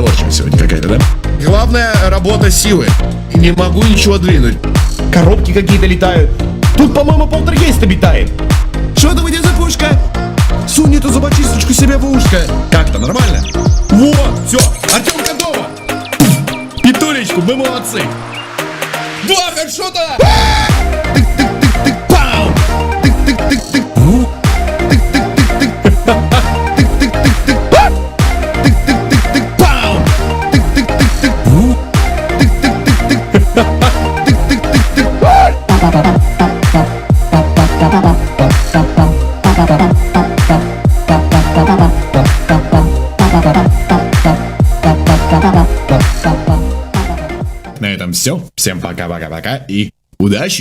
разговорчивая сегодня какая-то, да? Главная работа силы. И не могу ничего двинуть. Коробки какие-то летают. Тут, по-моему, полтергейст обитает. Что это у тебя за пушка? Сунь эту зубочисточку себе в ушко. Как-то нормально? Вот, все, Артем готово. Петулечку, мы молодцы. Два хедшота! Тык-тык-тык-тык, пау! Тык-тык-тык-тык. Тык-тык-тык-тык. Тык-тык-тык-тык. Тык-тык-тык-тык, пау! Тык-тык-тык-тык. Тык-тык-тык-тык. Тык-тык-тык-тык. На этом все. Всем пока-пока-пока и удачи!